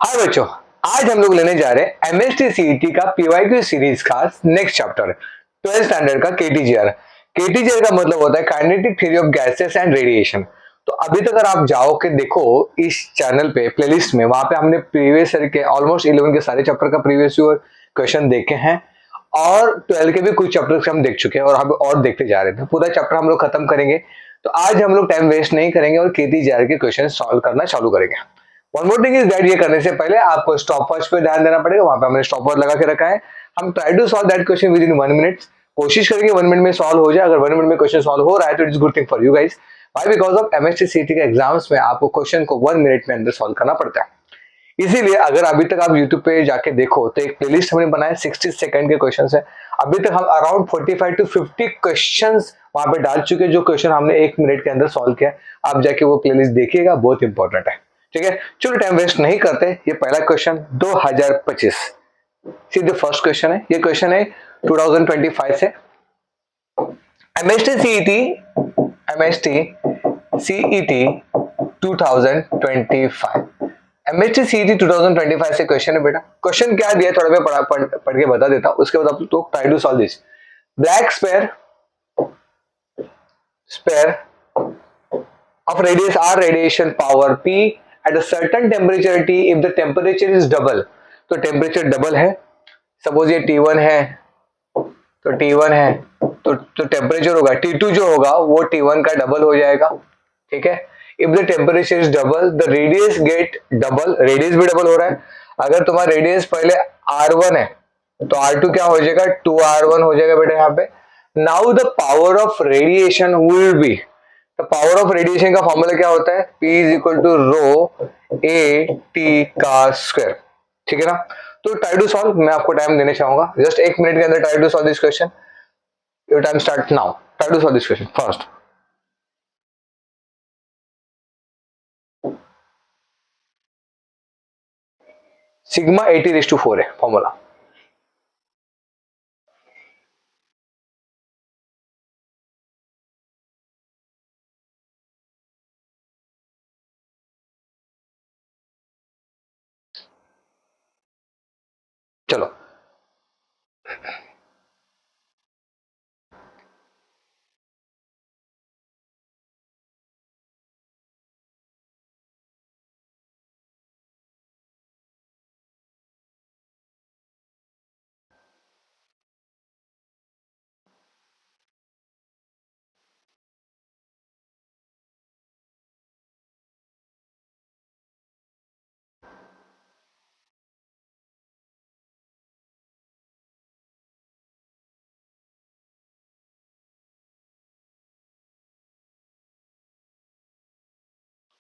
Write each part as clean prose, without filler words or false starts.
हाँ बच्चों, आज हम लोग लेने जा रहे हैं एमएसटी सीईटी का पीवाईक्यू सीरीज का नेक्स्ट चैप्टर 12th स्टैंडर्ड का केटीजीआर। केटीजीआर का मतलब होता है kinetic theory of gases and radiation. तो अभी तक अगर आप जाओ के देखो इस चैनल पे प्लेलिस्ट में, वहां पे हमने प्रीवियस ईयर के ऑलमोस्ट 11 के सारे चैप्टर का प्रीवियस ईयर क्वेश्चन देखे हैं और 12 के भी कुछ चैप्टर हम देख चुके हैं और हम और देखते जा रहे थे। पूरा चैप्टर हम लोग खत्म करेंगे। तो आज हम लोग टाइम वेस्ट नहीं करेंगे और केटीजीआर के क्वेश्चन सॉल्व करना चालू करेंगे। One more thing is that, ये करने से पहले आपको स्टॉप वॉच पे ध्यान देना पड़ेगा। वहां पे हमने स्टॉप वॉच लगा के रखा है। हम try to solve that question within 1 minute. कोशिश करेंगे 1 मिनट में सॉल्व हो जाए। अगर 1 मिनट में क्वेश्चन सॉल्व हो रहा है तो it's good thing for you guys. Why? Because of MST CET के एग्जाम्स में आपको क्वेश्चन को 1 मिनट में अंदर सॉल्व करना पड़ता है। इसीलिए अगर अभी तक आप YouTube पे जाके देखो तो एक प्लेलिस्ट हमने बनाया 60 सेकंड के क्वेश्चंस है। अभी तक हम अराउंड 45 टू 50 क्वेश्चंस वहां पे डाल चुके हैं, जो क्वेश्चन हमने 1 मिनट के अंदर सॉल्व किया। आप जाके वो प्लेलिस्ट देखिएगा, बहुत इंपॉर्टेंट है। ठीक है, चलो टाइम वेस्ट नहीं करते। ये पहला क्वेश्चन 2025 सीधे फर्स्ट क्वेश्चन है। ये क्वेश्चन है 2025 से। एमएसटी सीईटी 2025 एमएसटी सीईटी 2025 से क्वेश्चन है बेटा। क्वेश्चन क्या दिया थोड़ा मैं पढ़ के बता देता हूं, उसके बाद आप तो try to solve this. Black sphere of radiation power P at a certain temperature T if the temperature is double। तो टेम्परेचर डबल है, सपोज ये T1 है तो T1 है तो टेम्परेचर होगा T2 जो होगा वो T1 का डबल हो जाएगा। ठीक है, if the temperature is double the radius get double, radius भी डबल हो रहा है। अगर तुम्हारा रेडियस पहले R1 है तो R2 क्या हो जाएगा, 2R1 हो जाएगा बेटा यहाँ पे। Now the power of radiation will be, तो पावर ऑफ रेडिएशन का फॉर्मूला क्या होता है, P is equal to rho A T का स्क्वायर। ठीक है ना। तो ट्राई टू सॉल्व, मैं आपको टाइम देने चाहूंगा जस्ट 1 मिनट के अंदर। Try to solve this question. Your time start now. Try to solve this question first. Sigma 80:4 है फॉर्मूला। चलो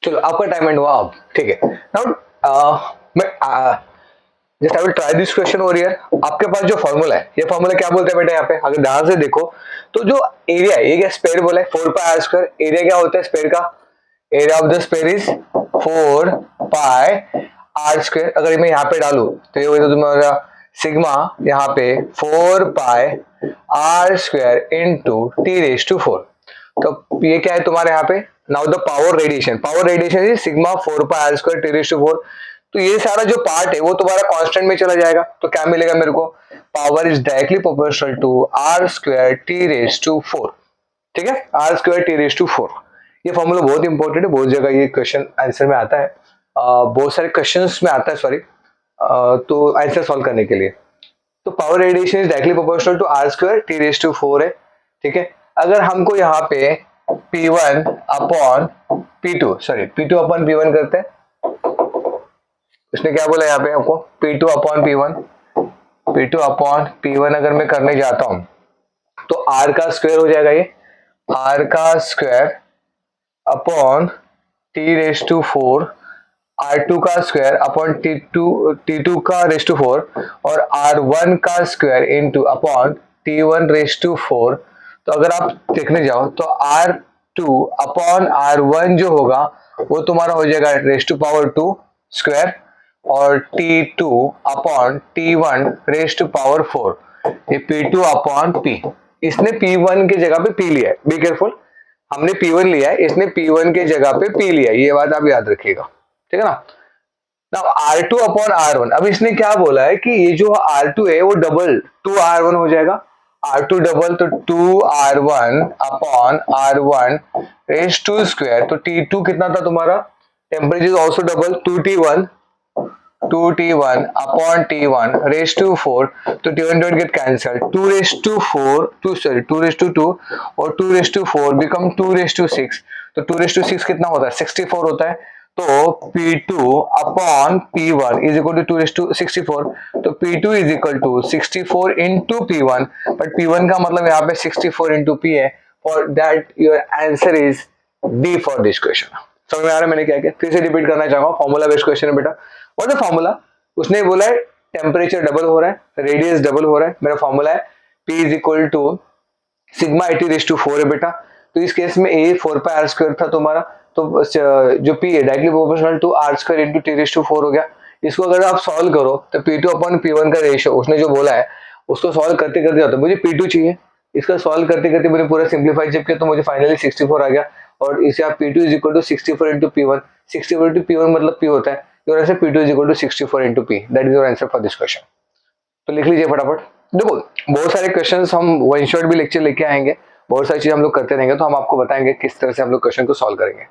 चलो आपका टाइम एंड हुआ अब। ठीक है, नाउ मैं just I will try this question over here. आपके पास जो फॉर्मूला है, ये फॉर्मूला क्या बोलते हैं बेटा यहाँ पे, अगर ध्यान से देखो तो जो एरिया है, ये क्या स्पेयर बोला है 4 पाई आर स्क्वायर। एरिया क्या होता है स्पेयर का, area of the sphere is 4 pi r square. अगर मैं यहाँ पे डालू तो ये होगा तुम्हारा सिग्मा यहाँ पे 4 pi r square into T⁴। तो ये क्या है तुम्हारे यहाँ पे, now the power radiation is sigma 4 pi r square T⁴। तो ये सारा जो पार्ट है वो तुम्हारा कांस्टेंट में चला जाएगा। तो क्या मिलेगा मेरे को, power is directly proportional to r square T⁴। ठीक है, आर स्क्वायर T⁴। ये फॉर्मूला बहुत इंपॉर्टेंट है, बहुत जगह ये क्वेश्चन आंसर में आता है, बहुत सारे क्वेश्चंस में आता है सॉरी, तो आंसर सॉल्व करने के लिए। तो power radiation is directly proportional to r square T⁴ है। ठीक है, अगर हमको यहाँ पे P1 upon P2 sorry P2 upon P1 करते हैं, उसने क्या बोला यहाँ पे आपको, P2 अपॉन P1 अगर मैं करने जाता हूं तो R का स्क्वायर हो जाएगा, ये R का स्क्वायर अपॉन T⁴, R2 का स्क्वायर अपॉन T2 का ⁴ और R1 का स्क्वायर इंटू अपॉन T1⁴। तो अगर आप देखने जाओ तो R2 अपॉन R1 जो होगा वो तुम्हारा हो जाएगा ⁻² स्क्वायर और T2 अपॉन T1⁴। ये P2 अपॉन P, इसने P1 के जगह पे P लिया है, बी केयरफुल। हमने P1 लिया है, इसने P1 के जगह पे P लिया है, ये बात आप याद रखिएगा। ठीक है ना। नाउ R2 अपॉन R1, अब इसने क्या बोला है कि ये जो R2 है वो डबल 2R1 हो जाएगा। R2 डबल तो 2R1 upon R1 raise to square, तो T2 कितना था तुम्हारा, temperature also double 2T1 upon T1 raise to 4, तो T1 don't get cancel, 2 raise to 4 2 sorry 2 raise to 2 और 2 raise to 4 become 2 raise to 6, तो 2 raise to 6 कितना होता है 64 होता है। तो P2 upon P1 is equal to 2 raise to 64, तो P2 is equal to 64 into P1, but P1 का मतलब यहाँ पे 64 इंटू P है, for that your answer is D for this question. समझ में आ रहा है मैंने क्या किया, फिर से रिपीट करना चाहूंगा, फॉर्मूला बेस्ड क्वेश्चन है बेटा। व्हाट इज फॉर्मूला, उसने बोला है टेम्परेचर डबल हो रहा है, रेडियस डबल हो रहा है, मेरा फॉर्मूला है P is equal to sigma 80 raise to 4 है बेटा। तो इस केस में A 4 पाई आर स्क्वायर था तुम्हारा, तो जो P है directly proportional to r square into T raise to 4 हो गया। इसको अगर आप सॉल्व करो तो P2 अपॉन P1 का रेशियो उसने जो बोला है उसको सॉल्व करते करते जाता है, मुझे P2 चाहिए, इसका सॉल्व करते करते मैंने पूरा सिंप्लीफाई जब किया तो मुझे फाइनली 64 आ गया, और इसे आप P2 is equal to 64 into P1, 64 into P1 मतलब P होता है, your answer P2 is equal to 64 into P, that is your answer for this question. तो लिख लीजिए फटाफट। देखो बहुत सारे क्वेश्चंस हम वन शॉट भी लेक्चर लेके आएंगे, बहुत सारी चीजें हम लोग करते रहेंगे, तो हम आपको बताएंगे किस तरह से हम लोग क्वेश्चन को सॉल्व करेंगे।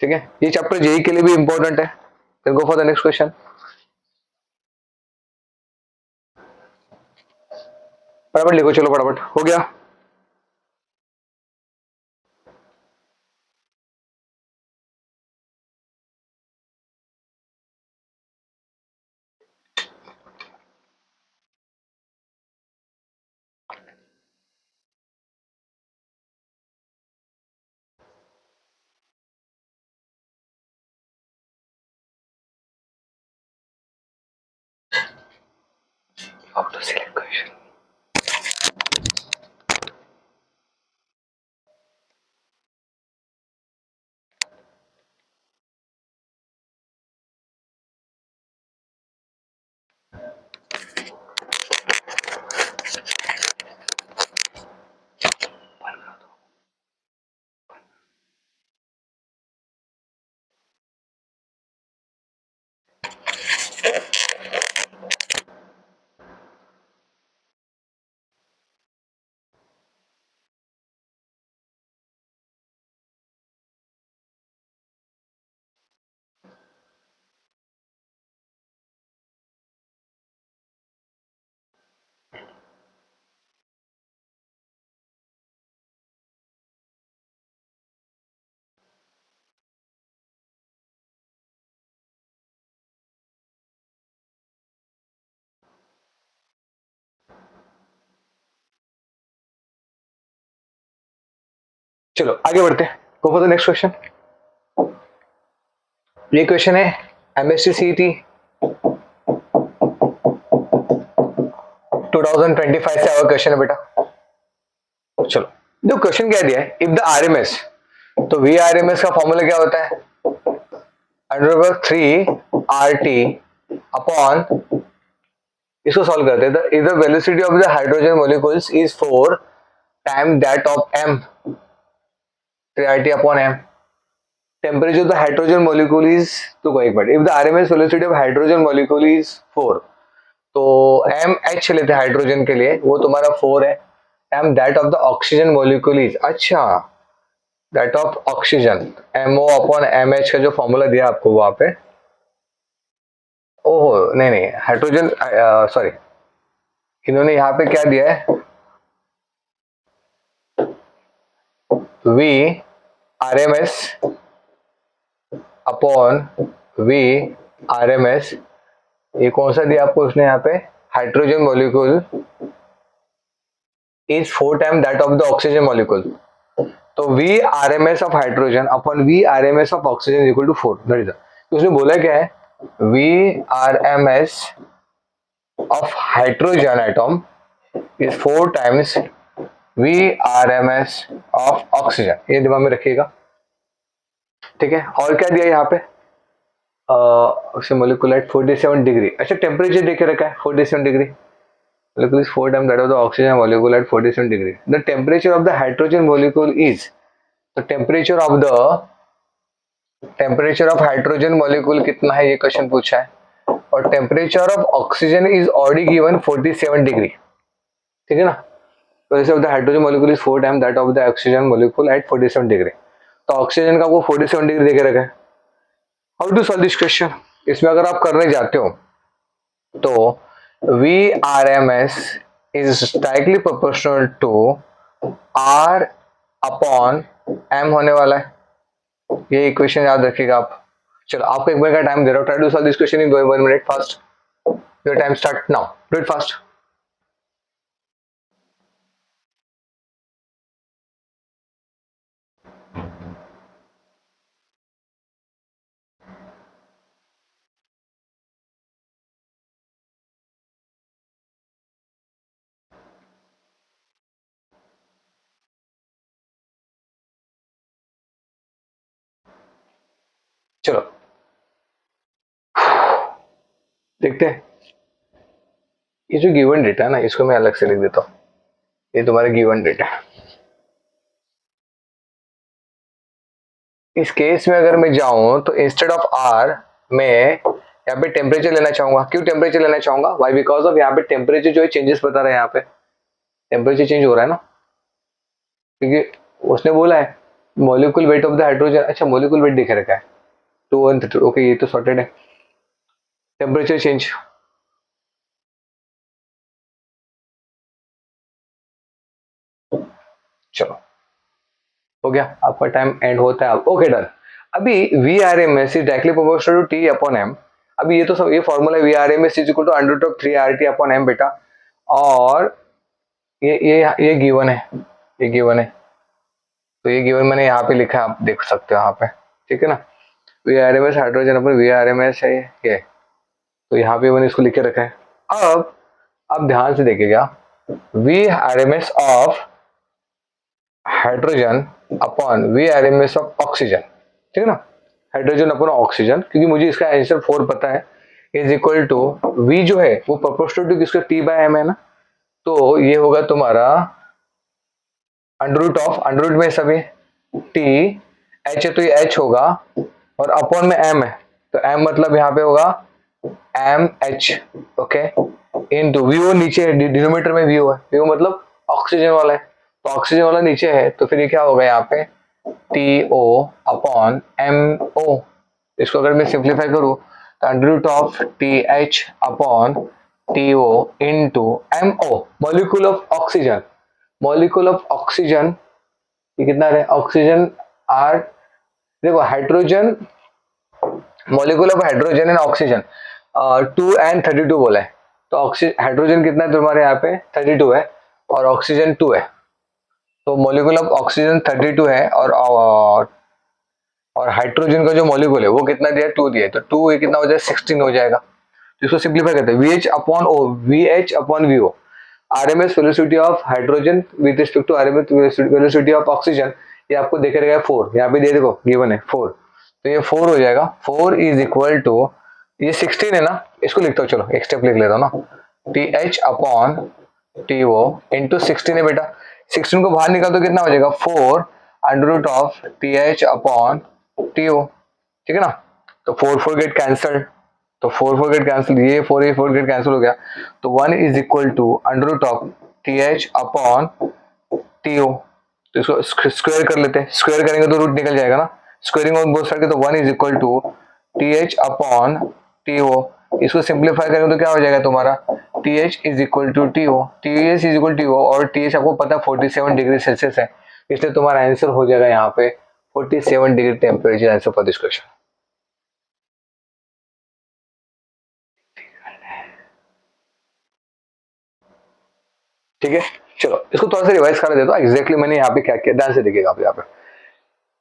ठीक है, ये चैप्टर जेई के लिए भी इंपॉर्टेंट है। फिर go for the next question. फटाफट लिखो, चलो फटाफट हो गया। How to select question. चलो आगे बढ़ते हैं, go for the next question. ये क्वेश्चन है एमएससी सीईटी 2025 से आवा क्वेश्चन है बेटा। चलो जो क्वेश्चन क्या दिया है, इफ द आरएमएस, तो वी आरएमएस का फॉर्मूला क्या होता है, अंडर 3 RT अपॉन, इसको सॉल्व करते हैं, if the velocity of the hydrogen molecules is 4 time that of m, 3RT upon m, temperature of the hydrogen molecule is, तो एक minute, if the RMS velocity of hydrogen molecule is 4, तो MH लेते हैं hydrogen के लिए, वो तुम्हारा 4 है, m that of the oxygen molecule is, अच्छा that of oxygen, MO upon MH का जो फॉर्मूला दिया आपको वहां पे, ओहो नहीं नहीं हाइड्रोजन, सॉरी इन्होंने यहाँ पे क्या दिया है, V RMS upon V RMS, ये कौन सा दिया आपको उसने यहाँ पे, hydrogen molecule is 4 time that of the oxygen molecule, तो V RMS of hydrogen upon V RMS of oxygen equal to 4, that is, तो उसने बोला क्या है, V RMS of hydrogen atom is 4 times V RMS of oxygen, ये दिमाग में रखिएगा। ठीक है, और क्या दिया यहाँ पे, मोलिकुलर 47 डिग्री, अच्छा टेम्परेचर देके रखा है 47 degree, molecule is 4 times that of the oxygen molecule at 47 degree. The temperature of the hydrogen molecule is, the temperature of the temperature of hydrogen molecule कितना है ये क्वेश्चन पूछा है, और temperature of oxygen is already given 47 degree, ठीक है ना। Pressure of the hydrogen molecule is 4 time that of the oxygen molecule at 47 degree. तो ऑक्सीजन का वो 47 डिग्री देके रखा है। How to solve this question, इसमें अगर आप करने जाते हो तो VRMS is directly proportional to R upon M होने वाला है, ये इक्वेशन याद रखिएगा आप। चलो आपको एक बार का टाइम दे रहा हूँ, try to solve this question in 1 minute fast. Your time start now, do it fast. चलो देखते हैं, ये जो गिवन डेटा है ना इसको मैं अलग से लिख देता हूँ, ये तुम्हारा गिवन डेटा है। इस केस में अगर मैं जाऊं तो इंस्टेड ऑफ R मैं यहाँ पे टेम्परेचर लेना चाहूंगा। क्यों टेम्परेचर लेना चाहूंगा, वाई, बिकॉज ऑफ यहाँ पे टेम्परेचर जो है चेंजेस बता रहा है, यहाँ पे टेम्परेचर चेंज हो रहा है ना, क्योंकि उसने बोला है molecule weight of the hydrogen. अच्छा मॉलिक्यूल वेट दिख रखा है 213, ओके ये तो सॉर्टेड है। टेम्परेचर चेंज, चलो हो गया, आपका टाइम एंड होता है। Okay done. अभी VRMS is directly proportional to T upon M। अभी ये तो सब ये formula VRMS is equal to under root of 3RT upon M बेटा, और ये गिवन है, ये गिवन है, तो ये गिवन मैंने यहाँ पे लिखा है, आप देख सकते हो यहाँ पे, ठीक है ना। VRMS हाइड्रोजन अपन VRMS है ये, तो यहाँ पे मैंने इसको लिख के रखा है। अब ध्यान से देखिएगा, VRMS of hydrogen upon VRMS of oxygen, ठीक है ना, हाइड्रोजन अपॉन ऑक्सीजन, क्योंकि मुझे इसका आंसर 4 पता है, इज इक्वल टू V जो है वो प्रोपोर्शनल टू किसके T/M है ना, तो ये होगा तुम्हारा अंडर रूट में सभी T, H है तो ये H होगा, और अपॉन में M है तो M मतलब यहाँ पे होगा MH, ओके, इनटू VO नीचे है, डिनोमिनेटर में VO है, VO मतलब ऑक्सीजन वाला है, तो ऑक्सीजन वाला नीचे है, तो फिर ये क्या होगा यहाँ पे TO अपॉन MO। इसको अगर मैं सिंप्लीफाई करूँ तो under root of TH upon TO into MO, molecule of oxygen, molecule of oxygen ये कितना है, ऑक्सीजन आर, देखो hydrogen, molecule of hydrogen and oxygen 2 and 32 बोला है, तो ऑक्सीजन हाइड्रोजन कितना है तुम्हारे यहाँ पे 32 है, और ऑक्सीजन 2 है, तो मॉलिक्यूल ऑफ ऑक्सीजन 32 है, और हाइड्रोजन का जो मॉलिक्यूल है वो कितना दिया, 2 दिया है, तो 2 ये कितना हो जाएगा 16 हो जाएगा। तो इसको सिंप्लीफाई करते हैं, VH upon O, VH upon VO, RMS velocity of hydrogen with respect to RMS velocity of oxygen, ये आपको देख रहेगा 4, यहाँ पे दे देखो गिवन है 4, तो ये 4 हो जाएगा, 4 इज इक्वल टू ये 16 है ना, इसको लिखता हूँ, चलो एक स्टेप लिख लेता हूँ ना, TH अपॉन TO इंटू 16 है बेटा, 16 को बाहर निकाल तो कितना हो जाएगा 4 under root of TH upon TO, ठीक है ना, तो 4 गेट कैंसल, तो 4 गेट कैंसिल, ये 4 गेट कैंसिल हो गया, तो 1 is equal to under root of TH upon TO, तो इसको स्क्वायर कर लेते हैं, स्क्वायर करेंगे तो रूट निकल जाएगा ना, स्क्वायरिंग ऑन बोथ साइड के, तो 1 is equal to TH upon TO, इसको सिंप्लीफाई करेंगे तो क्या हो जाएगा तुम्हारा TH is equal to TO, TH is equal to TO, और TH आपको पता 47 डिग्री सेल्सियस है, इसलिए तुम्हारा आंसर हो जाएगा यहाँ पे 47 degree temperature, answer for this question. ठीक है, चलो इसको थोड़ा सा रिवाइज कर देता हूँ, एग्जैक्टली मैंने यहाँ पे क्या किया, ध्यान से देखिएगा आप यहाँ पे।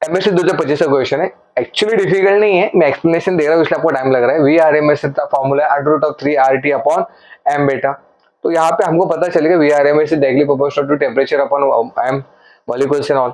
एमएससी 2025 का क्वेश्चन है, एक्चुअली डिफिकल्ट नहीं है, मैं एक्सप्लेनेशन दे रहा हूँ इसलिए आपको टाइम लग रहा है। VRMS का फॉर्मूला है under root of 3RT upon M बेटा, तो यहाँ पे हमको पता चलेगा VRMS is directly proportional to temperature upon M molecules and all.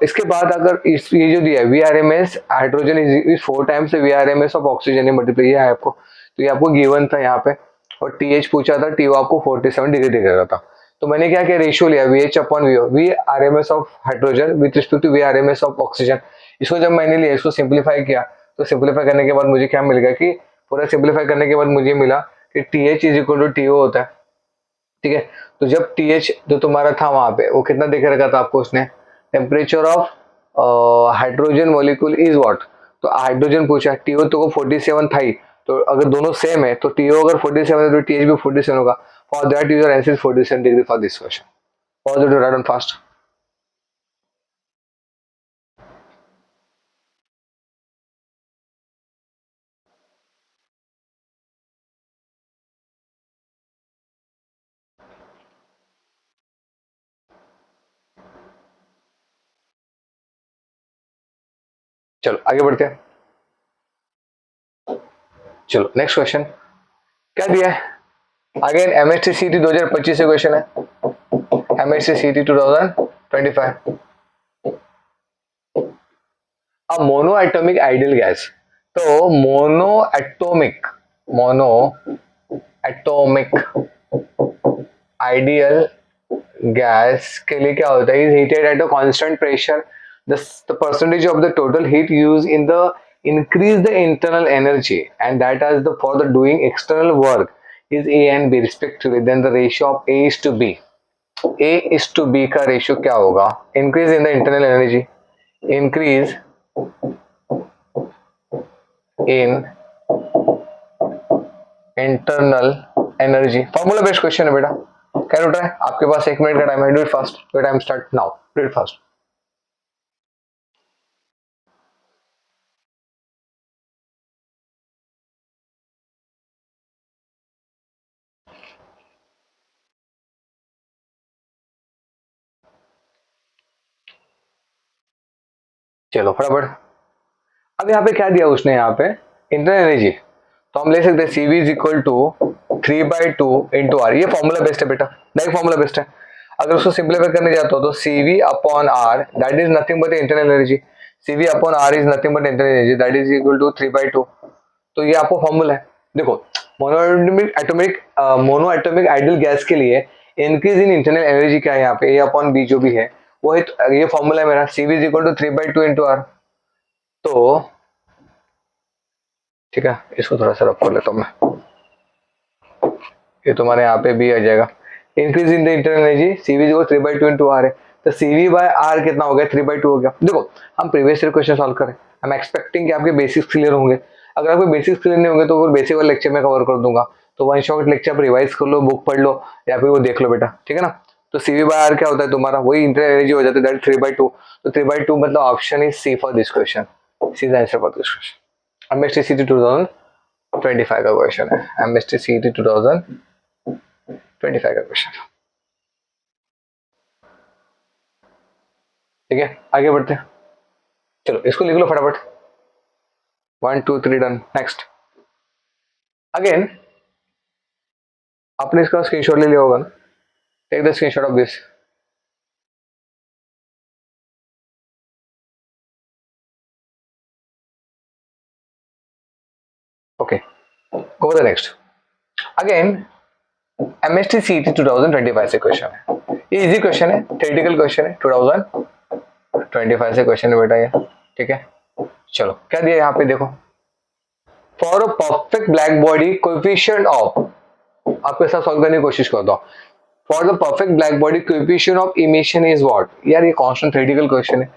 इसके बाद अगर ये जो दिया है VRMS हाइड्रोजन is 4 times VRMS of oxygen, multiply है आपको, तो ये आपको गिवन था यहाँ पे, और TH पूछा था, TO आपको 47 डिग्री दिख रहा था, तो मैंने क्या किया, रेशियो लिया VH upon VO, V R M S of hydrogen with respect to V R M S of oxygen. इसको जब मैंने लिया, इसको सिंप्लीफाई किया, तो सिंप्लीफाई करने के बाद मुझे क्या मिल गया कि पूरा सिंप्लीफाई करने के बाद मुझे मिला कि TH is equal to TO होता है। ठीक है, तो जब TH जो तुम्हारा था वहां पे वो कितना देख रखा था आपको उसने, temperature of hydrogen molecule is what, तो हाइड्रोजन पूछा, TO तो 47 था ही, तो अगर दोनों सेम है तो TO अगर 47 है तो TH भी 47 होगा। For that user answer is 47 degree for this question. For the right on fast. चलो आगे बढ़ते हैं। चलो नेक्स्ट क्वेश्चन क्या दिया है, अगेन MST CT 2025 से क्वेश्चन है, MST CT 2025। अब मोनो एटॉमिक आइडियल गैस, तो मोनो एटॉमिक आइडियल गैस के लिए क्या होता है, is heated at a constant pressure, the percentage of the total heat used in the increase the internal energy and that as the for the doing external work is A and B respectively, then the ratio of A is to B, A is to B का ratio क्या होगा, increase in the internal energy, increase in internal energy. Formula based question है बेटा, क्या उठ रहा है आपके पास, 1 मिनट का टाइम है, do it fast, your time start now, do it fast. चलो फटाफट। अब यहाँ पे क्या दिया उसने, यहाँ पे इंटरनल एनर्जी, तो हम ले सकते हैं CV is equal to 3/2 into R, ये फॉर्मूला बेस्ट है बेटा, डायरेक्ट फॉर्मूला बेस्ट है। अगर उसको सिंप्लीफाई करने जाता हो तो CV upon R that is nothing but internal energy, CV upon R is nothing but internal energy that is equal to 3/2। तो ये आपको फॉर्मूला है। देखो मोनो एटॉमिक आइडियल गैस के लिए इंक्रीज इन इंटरनल एनर्जी क्या है यहाँ पे, A अपॉन बी जो भी है वो है, ये फॉर्मूला है मेरा, CV is equal to 3/2 into R. तो ठीक है, इसको थोड़ा सा रफ कर लेता हूँ मैं, ये तुम्हारे यहाँ पे भी आ जाएगा, increase in the internal energy CV जो 3/2 इंटू आर है, तो CV बाय आर कितना हो गया, 3/2 हो गया। देखो हम प्रीवियस ईयर क्वेश्चन सॉल्व करें, हम एक्सपेक्टिंग कि आपके बेसिक्स क्लियर होंगे, अगर आपके बेसिक्स क्लियर नहीं होंगे तो वो बेसिक वाला लेक्चर में कवर कर दूंगा, तो वन शॉट लेक्चर आप रिवाइज कर लो, बुक पढ़ लो या फिर वो देख लो बेटा, ठीक है ना। तो CV बाय आर क्या होता है तुम्हारा, वही इंटरनल एनर्जी हो जाता है, दैट 3/2, तो 3/2 मतलब option is C for this question, C is answer for this question. MST CT 2025 का क्वेश्चन है, MST CT 2025 का क्वेश्चन। ठीक है आगे बढ़ते हैं, चलो इसको लिख लो फटाफट, 1 2 3 डन। नेक्स्ट अगेन आपने इसका स्क्रीनशॉट ले लिया होगा ना, take the screenshot of this. Okay go the next. Again MST CT 2025 से क्वेश्चन है, ये इजी क्वेश्चन है, थ्योरेटिकल क्वेश्चन है, 2025 से क्वेश्चन है बेटा ये। ठीक है चलो क्या दिया यहाँ पे देखो, for a perfect black body coefficient of, आपके साथ सॉल्व करने की कोशिश करता हूँ, for the perfect black body coefficient of emission is what, यार ये कांस्टेंट थ्योरेटिकल क्वेश्चन है,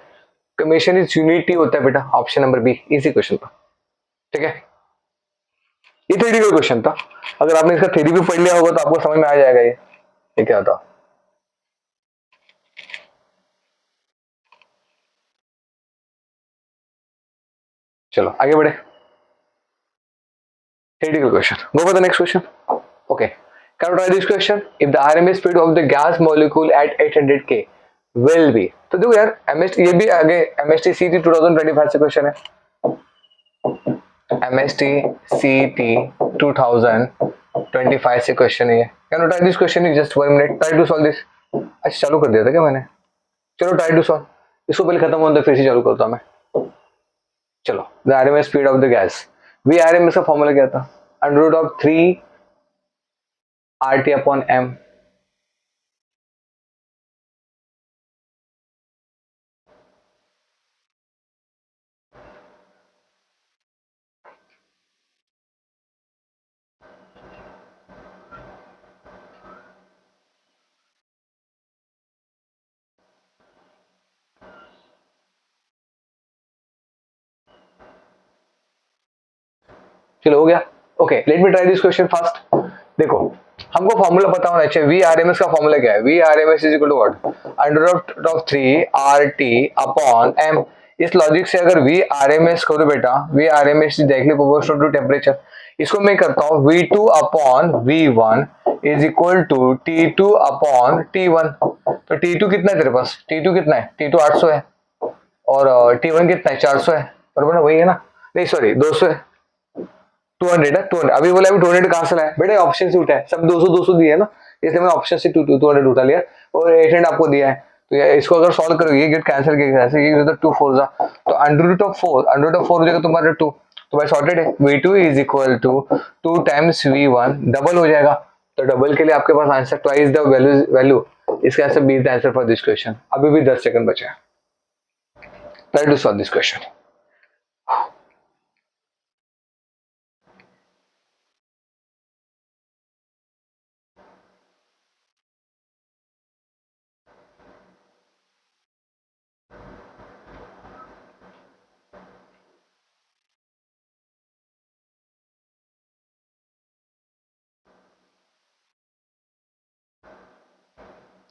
इमिशन इज यूनिटी होता है बेटा, option number B, easy question था। ठीक है ये थ्योरेटिकल क्वेश्चन था, अगर आपने इसका थ्योरी भी पढ़ लिया होगा तो आपको समझ में आ जाएगा ये क्या था। चलो आगे बढ़े, theoretical question, go for the next question. Okay can you try this question, if the RMS speed of the gas molecule at 800 K will be, तो देखो यार MST, ये भी आगे MST CT 2025 से क्वेश्चन है, MST CT 2025 से question है ये, can you try this question in just 1 minute, try to solve this। अच्छा चालू कर दिया था क्या मैंने, चलो try to solve, इसको पहले खत्म होने दो फिर से चालू करता हूँ मैं। चलो the RMS speed of the gas, VRMS का फॉर्मूला क्या था, under root of 3 RT upon M, चलो हो गया। ओके, let me try this question fast. देखो, हमको फॉर्मूला पता होना चाहिए। वी आर एम एस का फॉर्मूला क्या है? V R M S is equal to what? Under root of 3 R T upon M. इस लॉजिक से अगर वी आर एम एस करो बेटा, V R M S is directly proportional to temperature. इसको मैं करता हूँ V two upon V one is equal to T two upon T one. तो टी टू कितना है तेरे पास? टी टू कितना है? टी टू 800 है, और टी वन कितना है? 400 है, बराबर ना? वही है ना? नहीं सॉरी, 200 है। 200 है, 200। अभी बोला, अभी 200 कहां से लाया बेटा? ऑप्शन से उठा है, सब 200 200 दिए है ना, इसलिए मैंने ऑप्शन से 200 उठा लिया, और 800 आपको दिया है। तो ये इसको अगर सॉल्व करोगे, गेट कैंसिल किया ऐसे, ये तो 2 4 जा, तो under root of 4, under root of 4 हो जाएगा तुम्हारा 2, तो भाई सॉर्टेड है। v2 is equal to 2 times v1, double हो जाएगा। तो डबल के लिए आपके पास आंसर ट्वाइस द वैल्यू, इसका answer B is the answer for this question. अभी भी 10 सेकंड बचे हैं, try to solve this question.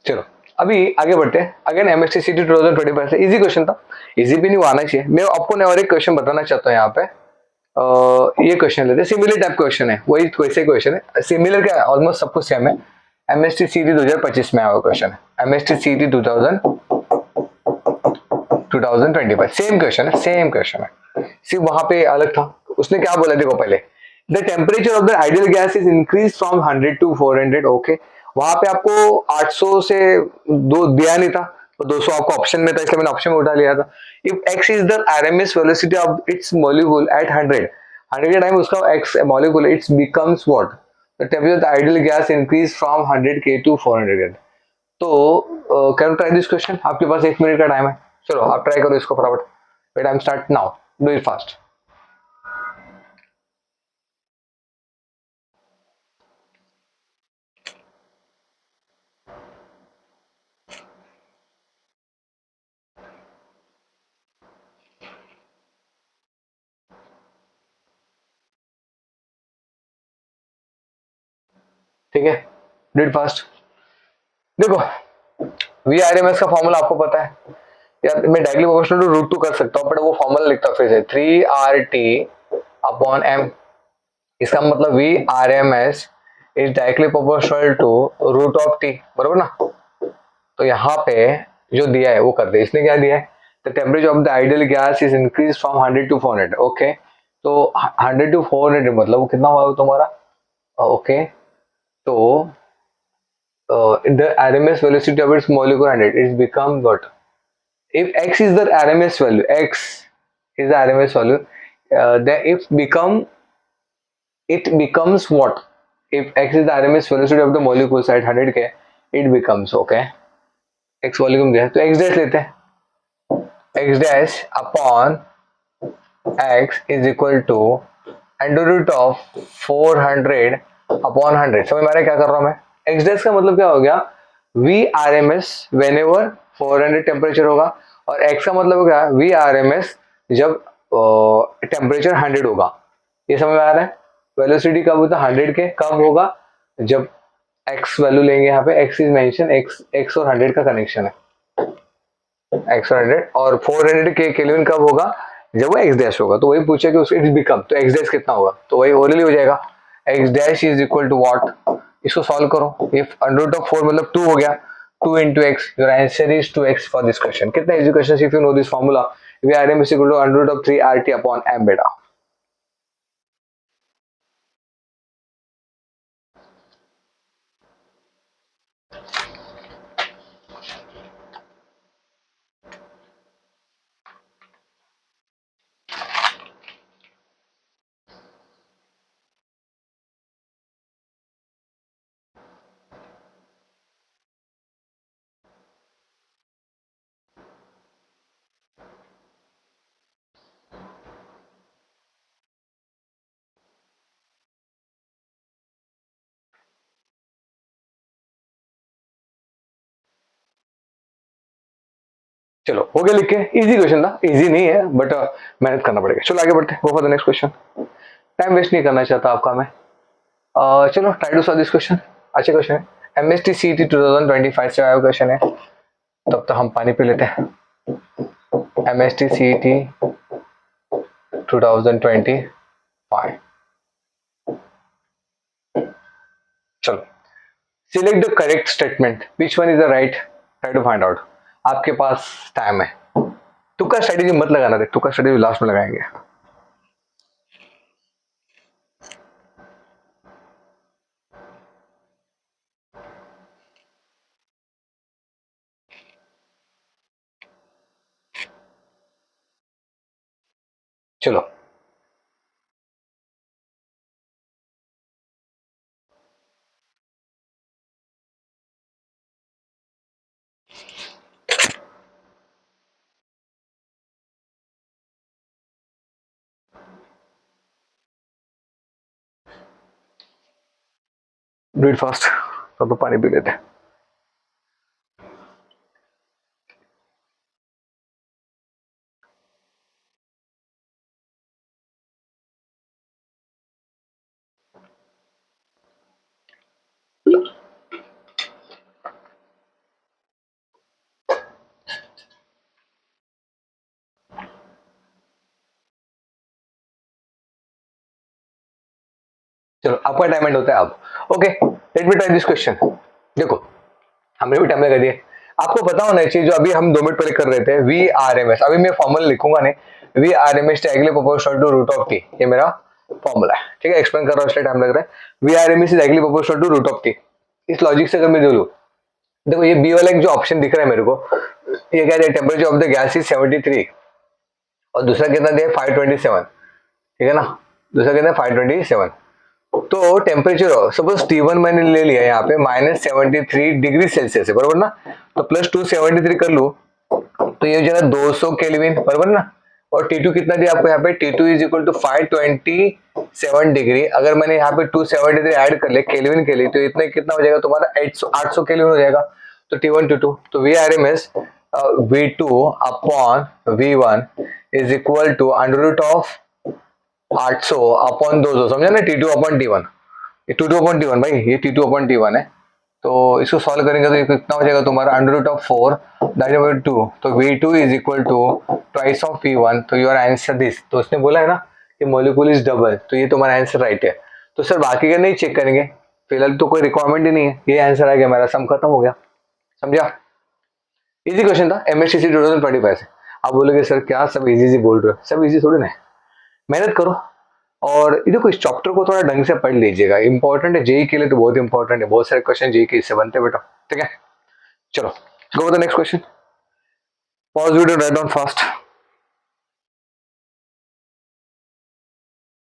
चलो अभी आगे बढ़ते हैं। अगेन एमएसटी सीटी 2025 से इजी क्वेश्चन था, इजी भी नहीं वो आना चाहिए। मैं आपको ने और एक क्वेश्चन बताना चाहता हूँ यहाँ पे। ये क्वेश्चन लेते हैं, सिमिलर टाइप क्वेश्चन है, वही वैसे क्वेश्चन है, सिमिलर क्या, ऑलमोस्ट सब कुछ सेम है। एमएसटी सीटी 2025 में आया हुआ क्वेश्चन है, एमएसटी सीटी 2025 सेम क्वेश्चन है, सेम क्वेश्चन है, सिर्फ वहां पे अलग था। उसने क्या बोला देखो पहले, the temperature of the ideal gas is increase from 100 to 400। Okay, वहां पे आपको 800 से दो दिया नहीं था, तो 200 आपको ऑप्शन में था, इसलिए मैंने ऑप्शन में उठा लिया था। If x is the RMS velocity of its molecule eight 100 के टाइम उसका x molecule it's becomes what? The temperature of the ideal gas increase from 100 के टू 400 के। तो कैन ट्राई दिस क्वेश्चन, आपके पास 1 मिनट का टाइम है। चलो आप ट्राई करो इसको फटाफट। Wait, I am start now, do it fast. ठीक है, डू इट फास्ट। देखो, वी आर एम एस का फॉर्मूला आपको पता है यार, मैं directly proportional to root two कर सकता हूँ, बट वो फॉर्मूला लिखता हूँ फिर से, 3RT अपॉन एम। इसका मतलब V R M S is directly proportional to root of T, बरोबर ना? तो यहाँ पे जो दिया है वो कर दे। इसने क्या दिया है? The temperature of the ideal gas is increase from 100 to 400। Okay, तो 100 टू 400 मतलब वो कितना हुआ तुम्हारा? ओके, तो the RMS velocity of its molecule 100, it's become what? If x is the RMS value, x is the RMS value, then it becomes what? If x is the RMS velocity of the molecules at 100 k, it becomes, okay, x volume दिया है तो x dash लेते हैं, x dash upon x is equal to under root of 400 upon 100। समझ में आ रहा है क्या कर रहा हूं मैं? एक्स डैश का मतलब क्या हो गया? V R M S whenever 400 temperature होगा, और एक्स का मतलब हो गया वी आर एम एस जब टेम्परेचर 100 होगा। ये समझ में आ रहा है? वेलोसिटी कब होता है? 100 के कब होगा? जब एक्स वैल्यू लेंगे, यहाँ पे एक्स इज मेंशन, एक्स और 100 का कनेक्शन है, एक्स 100, और 400 के केल्विन कब होगा? जब वो एक्स डैश होगा। तो वही पूछा कि उसको इट बिकम, तो एक्स डैश कितना होगा? तो वही ओरली हो जाएगा, X dash is equal to what? इसको सॉल्व करो। इफ अंडर रूट ऑफ 4 मतलब 2 हो गया, 2 into x, your answer is 2x for this question। कितना easy question, if you know this formula, V R M is equal to under root of 3RT upon m बेटा। चलो हो गया लिख के, इजी क्वेश्चन था, इजी नहीं है बट मेहनत करना पड़ेगा। चलो आगे बढ़ते हैं, go for the next question. Time waste नहीं करना चाहता आपका मैं। चलो try to solve this question. अच्छा क्वेश्चन है, एमएसटी सीईटी 2025 से आया क्वेश्चन है, तब तक हम पानी पी लेते हैं। एमएसटी सीईटी 2025, चलो select the correct statement, which one is the right, try to find out. आपके पास टाइम है, तुक्का स्ट्रेटेजी मत लगाना रे, तुक्का स्ट्रेटेजी लास्ट में लगाएंगे। चलो डू इट फास्ट, तब तो पानी पी लेते हैं। चलो आपका टाइम एंड होता है अब। Okay let me try this question. देखो हमने भी टाइम लगा दिया, आपको पता होना चाहिए जो अभी हम 2 मिनट पहले कर रहे थे, वी आर एम एस, अभी मैं फॉर्मूला लिखूंगा नहीं, V R M S directly proportional to root of T, ये मेरा फॉर्मूला है, ठीक है, एक्सप्लेन कर रहा हूँ इसलिए टाइम लग रहा है। V R M S is directly proportional to root of T, इस लॉजिक से अगर मैं जोड़ू, देखो ये बी वाला एक जो ऑप्शन दिख रहा है मेरे को, ये क्या है, temperature of the gas is 73 और दूसरा कितना दिया 527, ठीक है ना, दूसरा कितना 527। तो टेम्परेचर सपोज T1 मैंने ले लिया यहाँ पे -73 डिग्री सेल्सियस है, बरोबर ना, तो प्लस 273 कर लू तो ये हो जाएगा 200 केल्विन, बरोबर ना। और T2 कितना दिया आपको यहाँ पे, T2 is equal to 527 degree, अगर मैंने यहाँ पे 273 ऐड कर ले केल्विन के लिए, तो इतना कितना हो जाएगा तुम्हारा 800 केल्विन हो जाएगा। तो T1 T2, तो V R M S V2 upon V1 is equal to under root of 800 upon 200, समझा ना, T2 अपॉन T1, ये T2 अपॉन T1 भाई, ये T2 अपॉन T1 है। तो इसको सॉल्व करेंगे तो ये कितना हो जाएगा तुम्हारा under root of 4 that is 2, तो V2 is equal to twice of V1, तो योर आंसर दिस, तो उसने बोला है ना कि मॉलिक्यूल इज डबल, तो ये तुम्हारा आंसर राइट है। तो सर बाकी का नहीं चेक करेंगे, फिलहाल तो कोई रिक्वायरमेंट ही नहीं है, ये आंसर आ गया मेरा, सम खत्म हो गया, समझा। इजी क्वेश्चन था एमएसटीसी 2025 से। आप बोलोगे सर क्या सब इजी इजी बोल रहे हो, सब इजी थोड़ी ना है, मेहनत करो। और ये देखो इस चैप्टर को थोड़ा ढंग से पढ़ लीजिएगा, इंपॉर्टेंट है जेई के लिए, तो बहुत इंपॉर्टेंट है, बहुत सारे क्वेश्चन जेई के इससे बनते हैं बेटा, ठीक है। चलो गो the next question, pause video, write down fast,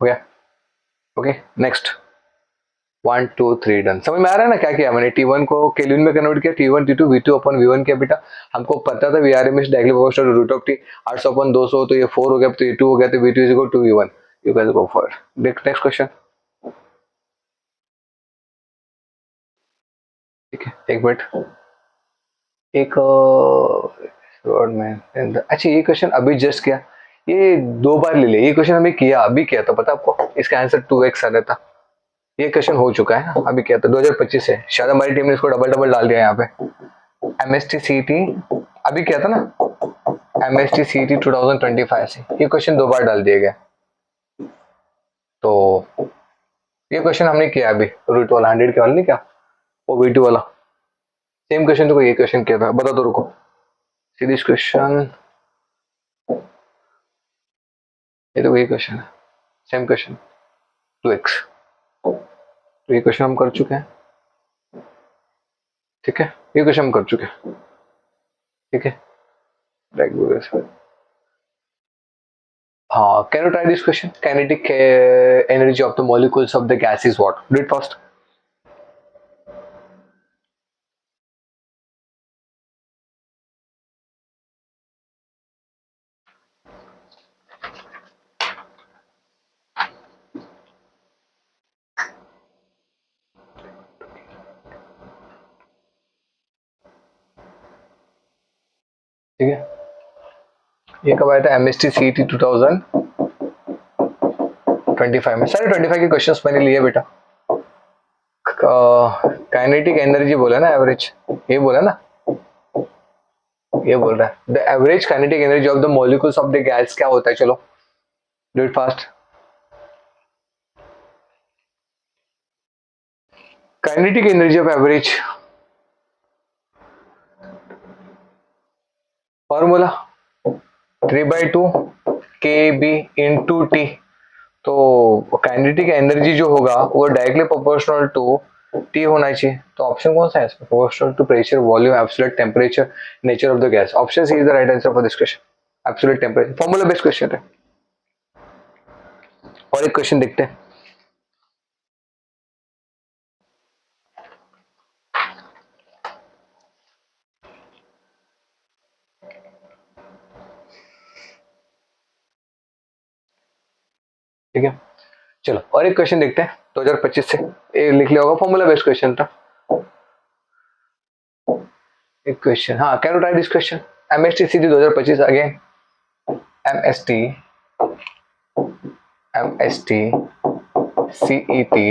हो गया। ओके नेक्स्ट 1 2 3 डन, समझ में आ रहा है ना क्या किया मैंने, T1 को केल्विन में कन्वर्ट किया, T1 T2 V2 अपन V1 किया बेटा, हमको पता था VRMS directly proportional to root of T, 800 upon 200, तो ये 4 हो गया, तो ये 2 हो गया, तो V2 is equal to V1, you guys go for it. Next question, ठीक है, एक मिनट, एक वर्ड में, अच्छा ये क्वेश्चन अभी जस्ट किया, ये 2 बार ले लिया, ये क्वेश्चन हमें किया, अभी किया था, पता आपको, इसका आंसर 2x आ रहा था, ये क्वेश्चन हो चुका है ना, अभी किया था 2025 से, शायद हमारी टीम ने इसको डबल डबल डाल दिया यहाँ पे। एमएसटी सीटी अभी किया था ना, एमएसटी सीटी 2025 से, ये क्वेश्चन 2 बार डाल दिए गए, तो ये क्वेश्चन हमने किया अभी, रूट वाला 100 के वाला नहीं क्या, वो V2 वाला सेम क्वेश्चन, तो ये क्वेश्चन किया था, बता दो रुको, सीरीज क्वेश्चन, ये तो वही क्वेश्चन है, सेम क्वेश्चन 2x, तो ये क्वेश्चन हम कर चुके हैं, ठीक है, ये क्वेश्चन हम कर चुके हैं, ठीक है। हाँ, can you try this question, kinetic energy of the molecules of the gas is what, do it first. ठीक है, ये कब आया था, एमएसटी सीटी 2000 25 में सारे 25 के क्वेश्चंस मैंने लिए बेटा। काइनेटिक एनर्जी बोला ना, एवरेज, ये बोला ना, ये बोल रहा है the average kinetic energy of the molecules of the gas क्या होता है, चलो do it fast. Kinetic energy of average formula 3/2 KB into T. तो काइनेटिक एनर्जी जो होगा वो डायरेक्टली प्रोपोर्शनल टू टी होना चाहिए। तो ऑप्शन कौन सा है इसमें, proportional to pressure, volume, absolute temperature, nature of the gas. Option C is the right answer for this question, absolute temperature. Formula based question है। और एक क्वेश्चन देखते हैं। ठीक है, चलो और एक क्वेश्चन देखते हैं 2025 से। ये लिख लिया होगा, फॉर्मूला बेस्ड क्वेश्चन था। एक क्वेश्चन, हाँ, can you try this question. MST सीटी 2025 अगेन, एमएसटी सीईटी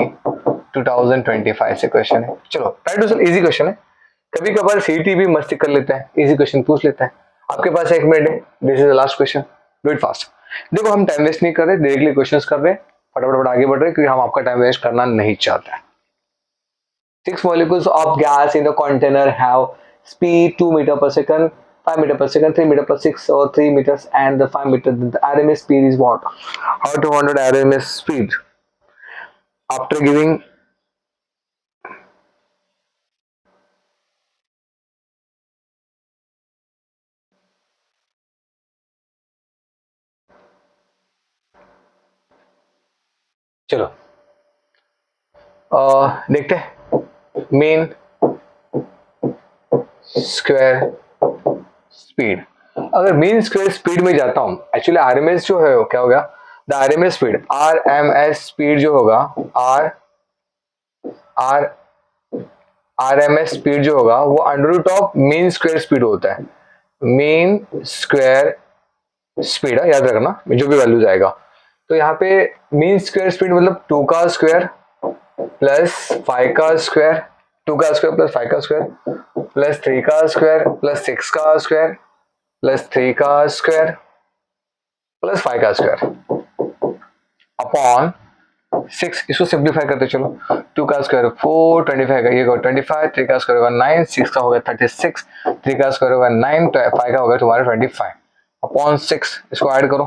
2025 से क्वेश्चन है। चलो try to solve, easy question है। कभी कभार सीईटी भी मस्ती कर लेता है, इजी क्वेश्चन पूछ लेता है। आपके पास 1 मिनट है, this is the last question, do it fast. देखो हम टाइम वेस्ट नहीं कर रहे, डायरेक्टली क्वेश्चंस कर रहे हैं, फटाफट आगे बढ़ रहे हैं, क्योंकि हम आपका टाइम वेस्ट करना नहीं चाहते। 6 molecules of gas in the container have speed 2 meter per second, 5 meter per second, 3 meter per 6 or 3 meters, and the 5 meter. The RMS speed is what? How to find out RMS speed after giving? चलो देखते हैं main square speed. अगर mean square speed में जाता हूं, actually RMS जो है वो क्या होगा, the RMS speed, RMS speed जो होगा, आरएमएस स्पीड जो होगा वो under root of mean square speed होता है। मीन स्क्वायर स्पीड है, याद रखना, जो भी वैल्यू जाएगा। तो यहाँ पे मीन स्क्वायर स्पीड मतलब 2 का स्क्वायर प्लस 5 का स्क्वायर, 2 का स्क्वायर प्लस 5 का स्क्वायर प्लस 3 का स्क्वायर प्लस 6 का स्क्वायर प्लस 3 का स्क्वायर प्लस 5 का स्क्वायर अपॉन 6। इसको सिंप्लीफाई करते चलो, 2 का स्क्वायर 4, 25 का ये होगा 25, 3 का स्क्वायर होगा 9, 6 का होगा 36, 3 का स्क्वायर होगा 9, 5 का होगा तुम्हारा 25 अपॉन 6। इसको ऐड करो,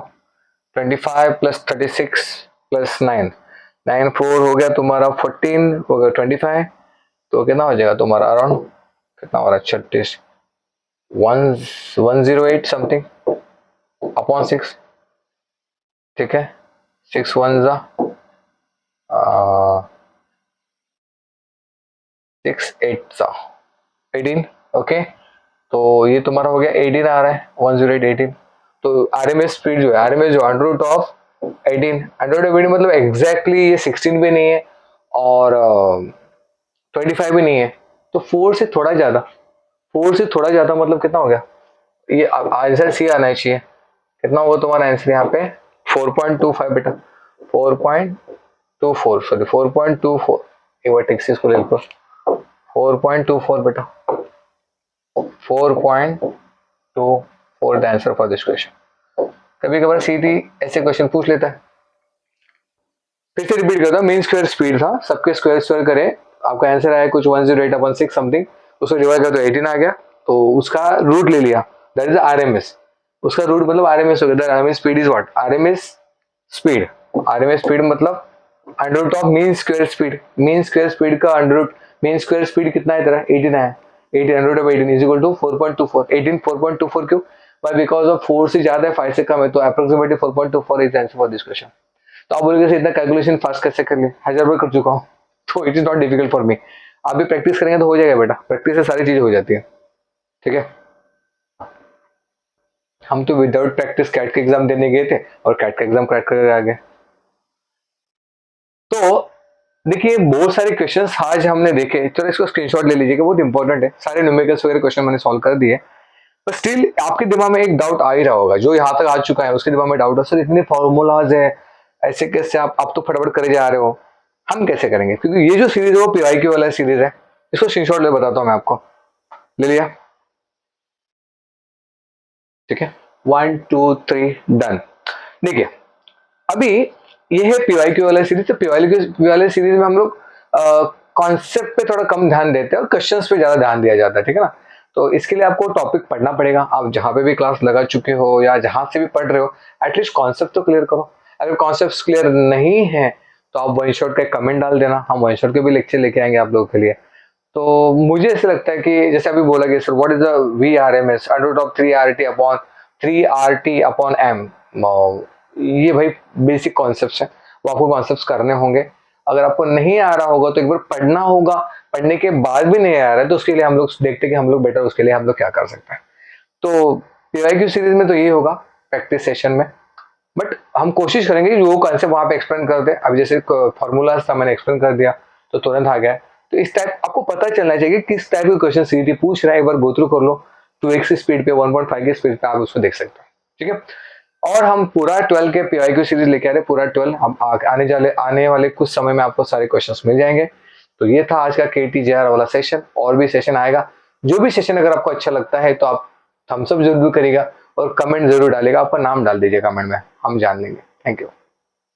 25 प्लस 36 प्लस 9, 9 4 हो गया तुम्हारा 14 हो गया 25, तो कितना हो जाएगा तुम्हारा अराउंड, कितना हो रहा है 36, 108 समथिंग अपॉन 6। ठीक है, 6 1 जा 6 8 जा 18। ओके, तो ये तुम्हारा हो गया 18 आ रहा है, 108 18। तो आरएमएस स्पीड जो है, आरएमएस जो under root of 18, under root of 18 मतलब एग्जैक्टली ये 16 भी नहीं है और 25 भी नहीं है, तो 4 से थोड़ा ज्यादा, 4 से थोड़ा ज्यादा मतलब कितना हो गया, ये आंसर सी आना चाहिए। कितना होगा तुम्हारा आंसर यहाँ पे 4.25 बेटा, 4.24 सॉरी 4.24, एक बार टेक्सी को ले लो, 4.24 बेटा, 4.24 the answer for this question. कभी कभार सीधी ऐसे क्वेश्चन पूछ लेता है। फिर से रिपीट करता हूँ, मीन स्क्वायर स्पीड था, सबके स्क्वायर स्क्वायर करे, आपका आंसर आया कुछ 108/6 समथिंग, उसको डिवाइड कर तो 18 आ गया, तो उसका रूट ले लिया, दैट इज आरएमएस। उसका रूट मतलब आरएमएस हो गया, RMS speed is what, RMS speed, RMS speed मतलब under root of mean square speed. Mean square speed का under root, mean square speed कितना है तेरा 18 है, 18 under root of 18 is equal to 4.24, 18 4.24 क्यों, बाय बिकॉज ऑफ 4 से ज्यादा है 5 से कम है, तो approximately 4.24 is answer for this question. तो आप बोलोगे इतना कैलकुलेशन फास्ट कैसे कर लिया, 1000 बार कर चुका हूँ, तो it is not difficult for me. आप भी प्रैक्टिस करेंगे तो हो जाएगा बेटा, प्रैक्टिस से सारी चीजें हो जाती है। ठीक है, हम तो विदाउट प्रैक्टिस कैट का एग्जाम देने गए थे और कैट का एग्जाम क्रैक करके आ गए। तो देखिए बहुत सारे क्वेश्चंस आज हमने देखे, चलो इसको स्क्रीनशॉट ले लीजिएगा, बहुत इंपॉर्टेंट है, सारे न्यूमेरिकल्स वगैरह क्वेश्चन मैंने सॉल्व कर दिए। पर स्टिल आपके दिमाग में एक डाउट आ ही रहा होगा, जो यहाँ तक आ चुका है उसके दिमाग में डाउट है, सर इतने फॉर्मूलाज है, ऐसे कैसे आप तो फटाफट करे जा रहे हो, हम कैसे करेंगे? क्योंकि ये जो सीरीज है वो पीवाईक्यू वाला सीरीज है। इसको स्क्रीनशॉट ले बताता हूँ मैं आपको। ले लिया? ठीक है, 1 2 3 डन। देखिए अभी ये है पीवाईक्यू वाला सीरीज। तो पीवाईक्यू वाले सीरीज में हम लोग कॉन्सेप्ट पे थोड़ा कम ध्यान देते हैं और क्वेश्चंस पे ज्यादा ध्यान दिया जाता है, ठीक है ना। तो इसके लिए आपको टॉपिक पढ़ना पड़ेगा। आप जहां पे भी क्लास लगा चुके हो या जहां से भी पढ़ रहे हो, एटलीस्ट कॉन्सेप्ट तो क्लियर करो। अगर कॉन्सेप्ट क्लियर नहीं है तो आप वन शॉट का कमेंट डाल देना, हम वन शॉट के भी लेक्चर लेके आएंगे आप लोगों के लिए। तो मुझे ऐसा लगता है कि जैसे अभी बोला गया, sir what is the V R M S under root of 3RT/3RT/m। ये भाई बेसिक कॉन्सेप्ट्स हैं, वो आपको कॉन्सेप्ट्स करने होंगे। अगर आपको नहीं आ रहा होगा तो एक बार पढ़ना होगा, पढ़ने के बाद भी नहीं आ रहा है तो उसके लिए हम लोग देखते हैं कि हम लोग बेटर उसके लिए हम लोग क्या कर सकते हैं। तो पीवाईक्यू सीरीज में तो ये होगा प्रैक्टिस सेशन में, बट हम कोशिश करेंगे कि वो कॉन्सेप्ट वहां पे एक्सप्लेन कर दे। अब जैसे फॉर्मूलाज था मैंने एक्सप्लेन कर दिया तो तुरंत आ गया। तो इस टाइप आपको पता चलना चाहिए किस टाइप के क्वेश्चन सीईटी पूछ रहा है, एक बार गो थ्रू कर लो। 2x की स्पीड पे, 1.5 की स्पीड पे आप उसको देख सकते हैं, ठीक है। और हम पूरा 12 के पीवाईक्यू सीरीज लेके आ रहे, पूरा 12 हम आने वाले कुछ समय में आपको सारे क्वेश्चंस मिल जाएंगे। तो ये था आज का KTJR वाला सेशन। और भी सेशन आएगा। जो भी सेशन अगर आपको अच्छा लगता है तो आप थम्स अप जरूर करिएगा और कमेंट जरूर डालेगा, आपका नाम डाल दीजिए कमेंट में, हम जान लेंगे। Thank you.